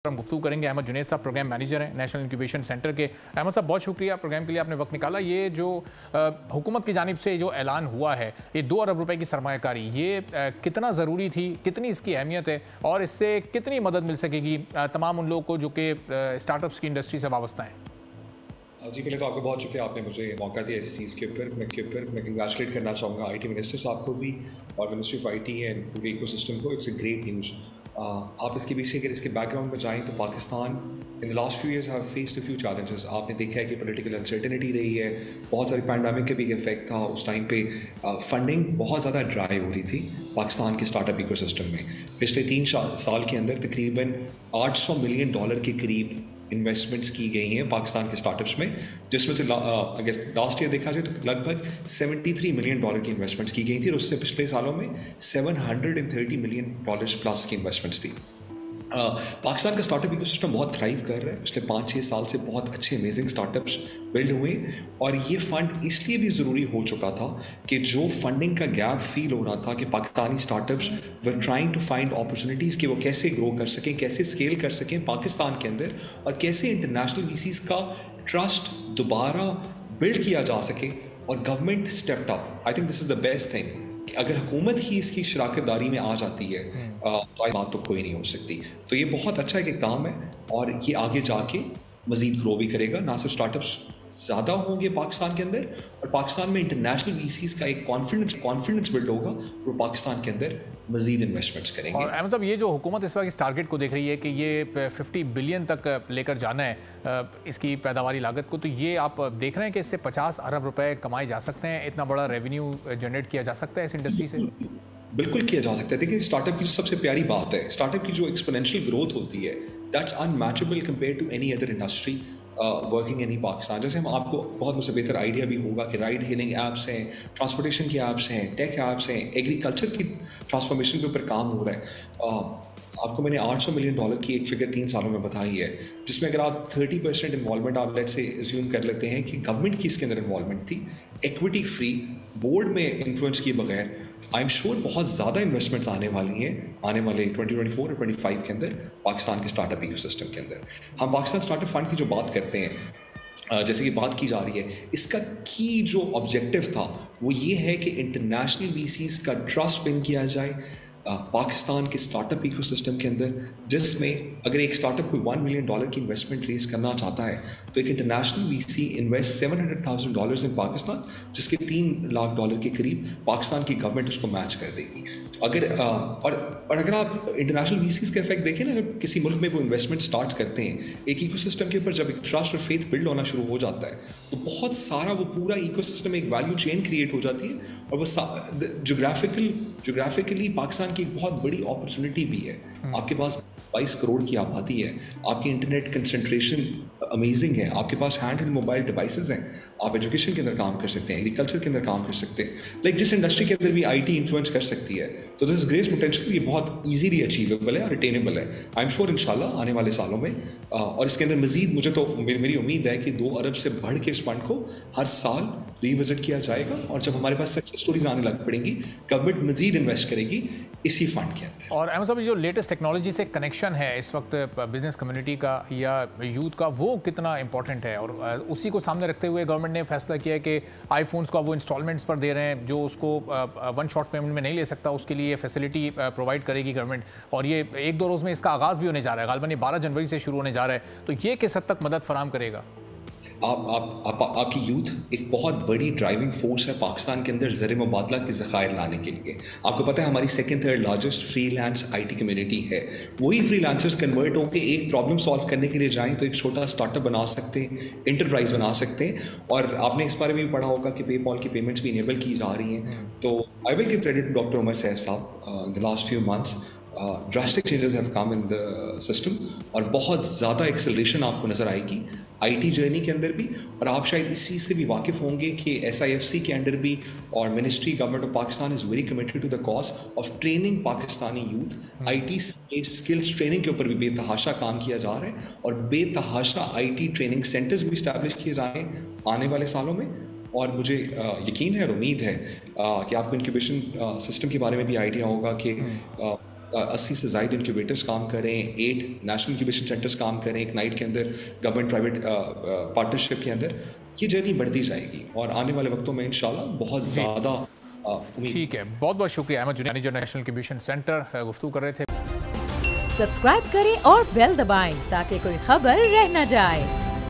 हम गुफ्तगू करेंगे। अहमद जुनैद साहब प्रोग्राम मैनेजर हैं नेशनल इंक्यूबेशन सेंटर के। अहमद साहब बहुत शुक्रिया प्रोग्राम के लिए, आपने वक्त निकाला। ये जो हुकूमत की जानिब से जो ऐलान हुआ है, ये 2 अरब रुपए की सरमायाकारी, ये कितना ज़रूरी थी, कितनी इसकी अहमियत है और इससे कितनी मदद मिल सकेगी तमाम उन लोगों को जो कि स्टार्टअप्स की इंडस्ट्री से वाबस्ता हैं? जी, पहले तो आपका बहुत शुक्रिया, आपने मुझे मौका दिया इस चीज़ के ऊपर। मैं कंग्रेचुलेट करना चाहूँगा IT मिनिस्टर साहब को भी और मिनिस्ट्री ऑफ IT एंड पूरे इकोसिस्टम को। It's a great news. आप इसके पीछे अगर इसके बैकग्राउंड में जाएँ तो Pakistan in the last few years have faced a few challenges. आपने देखा है कि पॉलिटिकल अनसर्टेनिटी रही है, बहुत सारी पैंडेमिक का भी इफेक्ट था। उस टाइम पे फंडिंग बहुत ज़्यादा ड्राई हो रही थी पाकिस्तान के स्टार्टअप इकोसिस्टम में। पिछले 3 साल के अंदर तकरीबन $800 मिलियन के करीब इन्वेस्टमेंट्स की गई हैं पाकिस्तान के स्टार्टअप्स में, जिसमें से अगर लास्ट ईयर देखा जाए तो लगभग $73 मिलियन की इन्वेस्टमेंट्स की गई थी और उससे पिछले सालों में $730 मिलियन प्लस की इन्वेस्टमेंट्स थी। पाकिस्तान का स्टार्टअप इकोसिस्टम बहुत थ्राइव कर रहा है। पिछले 5-6 साल से बहुत अच्छे अमेजिंग स्टार्टअप्स बिल्ड हुए और ये फंड इसलिए भी ज़रूरी हो चुका था कि जो फंडिंग का गैप फील हो रहा था कि Pakistani startups were trying to find opportunities कि वो कैसे ग्रो कर सकें, कैसे स्केल कर सकें पाकिस्तान के अंदर और कैसे इंटरनेशनल वीसीज़ का ट्रस्ट दोबारा बिल्ड किया जा सके। और government stepped up. I think this is the best thing. अगर हुकूमत ही इसकी शराकतदारी में आ जाती है तो बात तो कोई नहीं हो सकती। तो ये बहुत अच्छा एक काम है और ये आगे जाके मज़ीद ग्रो भी करेगा। ना सिर्फ स्टार्टअप्स ज़्यादा होंगे पाकिस्तान के अंदर और पाकिस्तान में इंटरनेशनल वीसीज़ का एक कॉन्फिडेंस बिल्ड होगा और पाकिस्तान के अंदर मज़ीद इन्वेस्टमेंट्स करेंगे। और अहमद साहब, ये जो हुकूमत इस वक्त इस टारगेट को देख रही है कि ये 50 बिलियन तक लेकर जाना है इसकी पैदावारी लागत को, तो ये आप देख रहे हैं कि इससे 50 अरब रुपए कमाए जा सकते हैं? इतना बड़ा रेवेन्यू जनरेट किया जा सकता है इस इंडस्ट्री से? बिल्कुल किया जा सकता है। देखिए, स्टार्टअप की जो सबसे प्यारी बात है, स्टार्टअप की जो एक्सपोनेंशियल ग्रोथ होती है, that's unmatchable compare to any other industry working in Pakistan. जैसे हम आपको बहुत मुझसे बेहतर आइडिया भी होगा कि राइड हेलिंग ऐप्स हैं, ट्रांसपोर्टेशन की ऐप्स हैं, टेक ऐप्स हैं, एग्रीकल्चर की ट्रांसफॉर्मेशन के ऊपर काम हो रहा है। आपको मैंने $800 मिलियन की एक फिगर 3 सालों में बताई है, जिसमें अगर आप 30% इन्वॉल्वमेंट आप लेट्स से अज्यूम कर लेते हैं कि गवर्नमेंट की इसके अंदर इन्वॉल्वमेंट थी, इक्विटी फ्री, बोर्ड में इन्फ्लुएंस किए बगैर, आई एम श्योर बहुत ज़्यादा इन्वेस्टमेंट्स आने वाली हैं आने वाले 2024 और 25 के अंदर पाकिस्तान के स्टार्टअप इकोसिस्टम के अंदर। हम पाकिस्तान स्टार्टअप फंड की जो बात करते हैं, जैसे कि बात की जा रही है, इसका की जो ऑब्जेक्टिव था वो ये है कि इंटरनेशनल वीसीज़ का ट्रस्ट विन किया जाए पाकिस्तान के स्टार्टअप इकोसिस्टम के अंदर, जिसमें अगर एक स्टार्टअप कोई $1 मिलियन की इन्वेस्टमेंट रेज करना चाहता है तो एक इंटरनेशनल वीसी इन्वेस्ट $700,000 इन पाकिस्तान, जिसके $3 लाख के करीब पाकिस्तान की गवर्नमेंट उसको मैच कर देगी। अगर और अगर आप इंटरनेशनल वीसीज़ का इफेक्ट देखें ना, जब किसी मुल्क में वो इन्वेस्टमेंट स्टार्ट करते हैं एक इकोसिस्टम के ऊपर, जब एक ट्रस्ट और फेथ बिल्ड होना शुरू हो जाता है तो बहुत सारा वो पूरा इकोसिस्टम एक वैल्यू चेन क्रिएट हो जाती है और वो जोग्राफिकली पाकिस्तान की एक बहुत बड़ी अपॉर्चुनिटी भी है। आपके पास 22 करोड़ की आबादी है, आपकी इंटरनेट कंसंट्रेशन अमेजिंग है, आपके पास हैंड एंड मोबाइल डिवाइसेस हैं, आप एजुकेशन के अंदर काम कर सकते हैं, एग्रीकल्चर के अंदर काम कर सकते हैं, लाइक जिस इंडस्ट्री के अंदर भी IT इन्फ्लुएंस कर सकती है। तो दिस ग्रेट पोटेंशियल ये बहुत ईजीली अचीवेबल है और अटेनेबल है। आई एम श्योर इंशाल्लाह आने वाले सालों में और इसके अंदर मजीद मुझे तो मेरी उम्मीद है कि 2 अरब से बढ़ के इस फंड को हर साल रिविजिट किया जाएगा और जब हमारे पास सक्सेस स्टोरीज आने लग पड़ेंगी गवर्नमेंट मजीद इन्वेस्ट करेगी इसी फंड के अंदर। और अहमद साहब, जो लेटेस्ट टेक्नोलॉजी से कनेक्शन है इस वक्त बिजनेस कम्युनिटी का या यूथ का, वो कितना इंपॉर्टेंट है? और उसी को सामने रखते हुए गवर्नमेंट ने फैसला किया है कि आईफोन्स को अब वो इंस्टॉलमेंट्स पर दे रहे हैं, जो उसको 1 शॉट पेमेंट में नहीं ले सकता उसके लिए फैसिलिटी प्रोवाइड करेगी गवर्नमेंट। और ये 1-2 रोज़ में इसका आगाज़ भी होने जा रहा है, गालिबन 12 जनवरी से शुरू होने जा रहा है। तो ये किस हद तक मदद फराहम करेगा? आपकी यूथ एक बहुत बड़ी ड्राइविंग फोर्स है पाकिस्तान के अंदर ज़र मुबादला के ज़खायर लाने के लिए। आपको पता है हमारी 2nd-3rd largest freelance IT community है। वही फ्रीलांसर्स कन्वर्ट होकर एक प्रॉब्लम सॉल्व करने के लिए जाएं तो एक छोटा स्टार्टअप बना सकते हैं, इंटरप्राइज बना सकते हैं। और आपने इस बारे में भी पढ़ा होगा कि पेपॉल की पेमेंट्स भी इनेबल की जा रही हैं। तो I will give credit to doctor Umar Saif साहब। The last few months drastic changes have come in the system और बहुत ज़्यादा एक्सेलरेशन आपको नज़र आएगी IT जर्नी के अंदर भी। और आप शायद इस चीज़ से भी वाकिफ़ होंगे कि SIFC के अंडर भी और ministry government of Pakistan is very committed to the cause of training Pakistani youth. IT skills training के ऊपर भी बेतहाशा काम किया जा रहा है और बेतहाशा IT ट्रेनिंग सेंटर्स भी इस्टेब्लिश किए जा रहे हैं आने वाले सालों में। और मुझे यकीन है और उम्मीद है कि आपको इंक्यूबेशन सिस्टम के बारे में भी आइडिया होगा कि 80 سے زائد انکیوبیٹرز کام کریں, 8 نیشنل انکیوبیشن سینٹرز کام کریں ایک نائٹ کے اندر گورنمنٹ پرائیویٹ پارٹنرشپ کے اندر. یہ جرنی بڑھتی جائے گی اور آنے والے وقتوں میں انشاءاللہ بہت زیادہ ٹھیک ہے. بہت بہت شکریہ احمد جنیدی جو نیشنل انکیوبیشن سینٹر گفتگو کر رہے تھے. سبسکرائب کریں اور بیل دبائیں تاکہ کوئی خبر رہ نہ جائے.